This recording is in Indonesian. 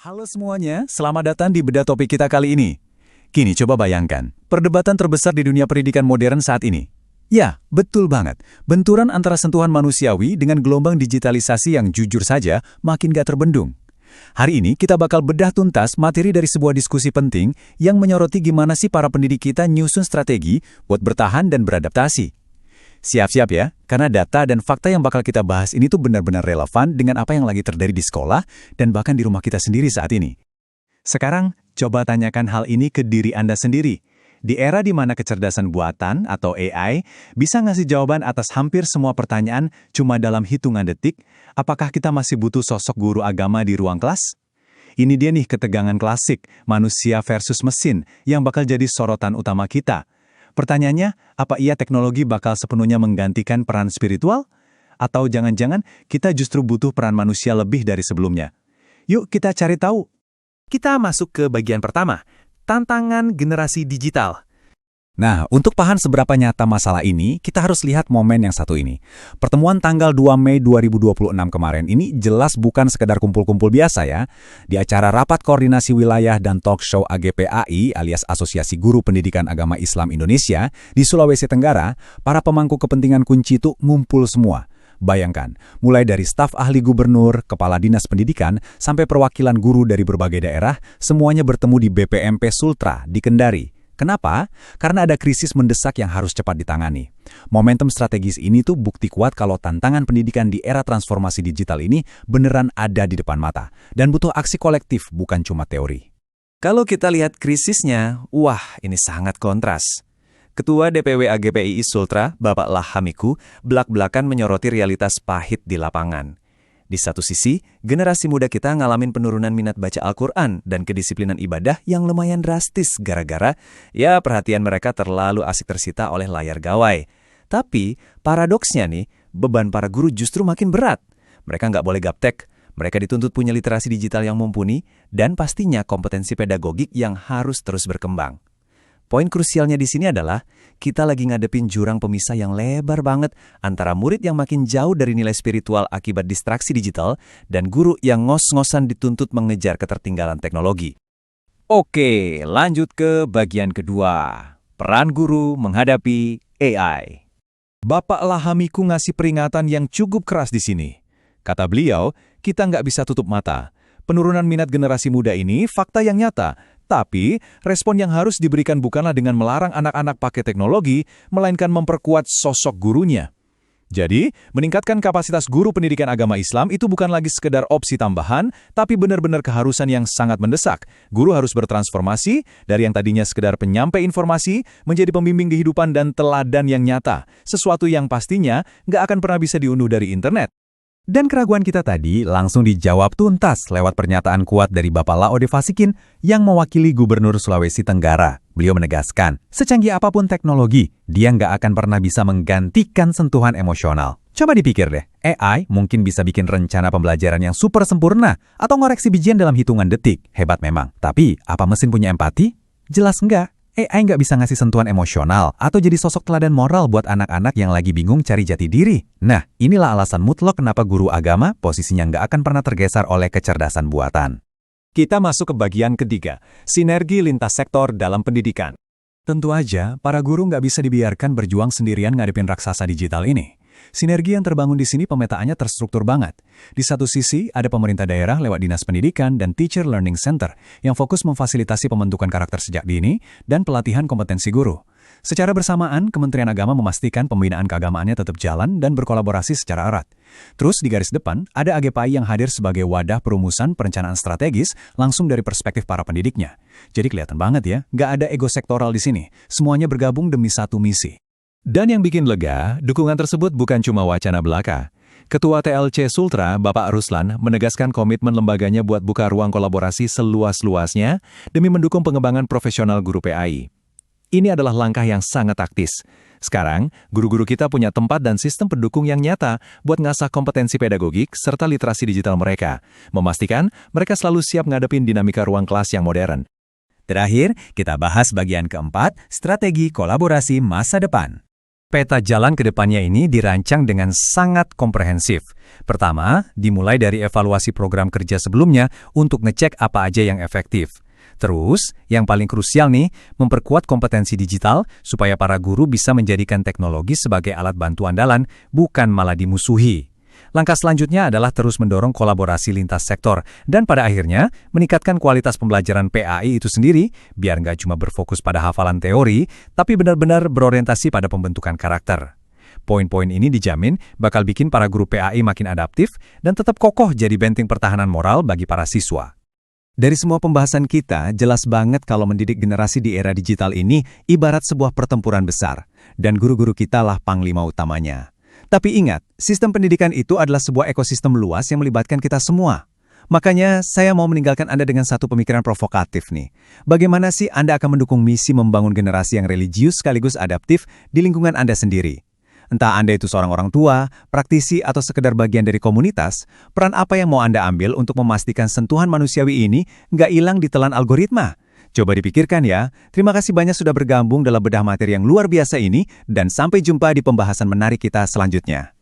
Halo semuanya, selamat datang di bedah topik kita kali ini. Kini coba bayangkan, perdebatan terbesar di dunia pendidikan modern saat ini. Ya, betul banget. Benturan antara sentuhan manusiawi dengan gelombang digitalisasi yang jujur saja makin gak terbendung. Hari ini kita bakal bedah tuntas materi dari sebuah diskusi penting yang menyoroti gimana sih para pendidik kita nyusun strategi buat bertahan dan beradaptasi. Siap-siap ya, karena data dan fakta yang bakal kita bahas ini tuh benar-benar relevan dengan apa yang lagi terjadi di sekolah dan bahkan di rumah kita sendiri saat ini. Sekarang, coba tanyakan hal ini ke diri Anda sendiri. Di era di mana kecerdasan buatan atau AI bisa ngasih jawaban atas hampir semua pertanyaan cuma dalam hitungan detik, apakah kita masih butuh sosok guru agama di ruang kelas? Ini dia nih ketegangan klasik, manusia versus mesin, yang bakal jadi sorotan utama kita. Pertanyaannya, apa iya teknologi bakal sepenuhnya menggantikan peran spiritual? Atau jangan-jangan kita justru butuh peran manusia lebih dari sebelumnya? Yuk kita cari tahu. Kita masuk ke bagian pertama, tantangan generasi digital. Nah, untuk paham seberapa nyata masalah ini, kita harus lihat momen yang satu ini. Pertemuan tanggal 2 Mei 2026 kemarin ini jelas bukan sekedar kumpul-kumpul biasa ya. Di acara Rapat Koordinasi Wilayah dan Talk Show AGPAI alias Asosiasi Guru Pendidikan Agama Islam Indonesia di Sulawesi Tenggara, para pemangku kepentingan kunci itu ngumpul semua. Bayangkan, mulai dari staf ahli gubernur, kepala dinas pendidikan, sampai perwakilan guru dari berbagai daerah, semuanya bertemu di BPMP Sultra di Kendari. Kenapa? Karena ada krisis mendesak yang harus cepat ditangani. Momentum strategis ini tuh bukti kuat kalau tantangan pendidikan di era transformasi digital ini beneran ada di depan mata. Dan butuh aksi kolektif, bukan cuma teori. Kalau kita lihat krisisnya, wah ini sangat kontras. Ketua DPW AGPII Sultra, Bapak Lahamiku, belak-belakan menyoroti realitas pahit di lapangan. Di satu sisi, generasi muda kita ngalamin penurunan minat baca Al-Quran dan kedisiplinan ibadah yang lumayan drastis gara-gara, ya perhatian mereka terlalu asik tersita oleh layar gawai. Tapi, paradoksnya nih, beban para guru justru makin berat. Mereka nggak boleh gaptek, mereka dituntut punya literasi digital yang mumpuni, dan pastinya kompetensi pedagogik yang harus terus berkembang. Poin krusialnya di sini adalah, kita lagi ngadepin jurang pemisah yang lebar banget antara murid yang makin jauh dari nilai spiritual akibat distraksi digital dan guru yang ngos-ngosan dituntut mengejar ketertinggalan teknologi. Oke, lanjut ke bagian kedua. Peran guru menghadapi AI. Bapak Lahamiku ngasih peringatan yang cukup keras di sini. Kata beliau, kita nggak bisa tutup mata. Penurunan minat generasi muda ini fakta yang nyata. Tapi, respon yang harus diberikan bukanlah dengan melarang anak-anak pakai teknologi, melainkan memperkuat sosok gurunya. Jadi, meningkatkan kapasitas guru pendidikan agama Islam itu bukan lagi sekedar opsi tambahan, tapi benar-benar keharusan yang sangat mendesak. Guru harus bertransformasi dari yang tadinya sekedar penyampai informasi menjadi pembimbing kehidupan dan teladan yang nyata, sesuatu yang pastinya nggak akan pernah bisa diunduh dari internet. Dan keraguan kita tadi langsung dijawab tuntas lewat pernyataan kuat dari Bapak Laode Fasikin yang mewakili Gubernur Sulawesi Tenggara. Beliau menegaskan, secanggih apapun teknologi, dia nggak akan pernah bisa menggantikan sentuhan emosional. Coba dipikir deh, AI mungkin bisa bikin rencana pembelajaran yang super sempurna atau ngoreksi bijian dalam hitungan detik. Hebat memang. Tapi, apa mesin punya empati? Jelas enggak. AI nggak bisa ngasih sentuhan emosional atau jadi sosok teladan moral buat anak-anak yang lagi bingung cari jati diri. Nah, inilah alasan mutlak kenapa guru agama posisinya nggak akan pernah tergeser oleh kecerdasan buatan. Kita masuk ke bagian ketiga, sinergi lintas sektor dalam pendidikan. Tentu aja, para guru nggak bisa dibiarkan berjuang sendirian ngadepin raksasa digital ini. Sinergi yang terbangun di sini pemetaannya terstruktur banget. Di satu sisi, ada pemerintah daerah lewat Dinas Pendidikan dan Teacher Learning Center yang fokus memfasilitasi pembentukan karakter sejak dini dan pelatihan kompetensi guru. Secara bersamaan, Kementerian Agama memastikan pembinaan keagamaannya tetap jalan dan berkolaborasi secara erat. Terus di garis depan, ada AGPAI yang hadir sebagai wadah perumusan perencanaan strategis langsung dari perspektif para pendidiknya. Jadi kelihatan banget ya, nggak ada ego sektoral di sini. Semuanya bergabung demi satu misi. Dan yang bikin lega, dukungan tersebut bukan cuma wacana belaka. Ketua TLC Sultra, Bapak Ruslan, menegaskan komitmen lembaganya buat buka ruang kolaborasi seluas-luasnya demi mendukung pengembangan profesional guru PAI. Ini adalah langkah yang sangat taktis. Sekarang, guru-guru kita punya tempat dan sistem pendukung yang nyata buat ngasah kompetensi pedagogik serta literasi digital mereka, memastikan mereka selalu siap ngadepin dinamika ruang kelas yang modern. Terakhir, kita bahas bagian keempat, strategi kolaborasi masa depan. Peta jalan ke depannya ini dirancang dengan sangat komprehensif. Pertama, dimulai dari evaluasi program kerja sebelumnya untuk ngecek apa aja yang efektif. Terus, yang paling krusial nih, memperkuat kompetensi digital supaya para guru bisa menjadikan teknologi sebagai alat bantu andalan, bukan malah dimusuhi. Langkah selanjutnya adalah terus mendorong kolaborasi lintas sektor dan pada akhirnya meningkatkan kualitas pembelajaran PAI itu sendiri biar nggak cuma berfokus pada hafalan teori, tapi benar-benar berorientasi pada pembentukan karakter. Poin-poin ini dijamin bakal bikin para guru PAI makin adaptif dan tetap kokoh jadi benteng pertahanan moral bagi para siswa. Dari semua pembahasan kita, jelas banget kalau mendidik generasi di era digital ini ibarat sebuah pertempuran besar, dan guru-guru kita lah panglima utamanya. Tapi ingat, sistem pendidikan itu adalah sebuah ekosistem luas yang melibatkan kita semua. Makanya, saya mau meninggalkan Anda dengan satu pemikiran provokatif nih. Bagaimana sih Anda akan mendukung misi membangun generasi yang religius sekaligus adaptif di lingkungan Anda sendiri? Entah Anda itu seorang orang tua, praktisi, atau sekedar bagian dari komunitas, peran apa yang mau Anda ambil untuk memastikan sentuhan manusiawi ini nggak hilang ditelan algoritma? Coba dipikirkan ya. Terima kasih banyak sudah bergabung dalam bedah materi yang luar biasa ini, dan sampai jumpa di pembahasan menarik kita selanjutnya.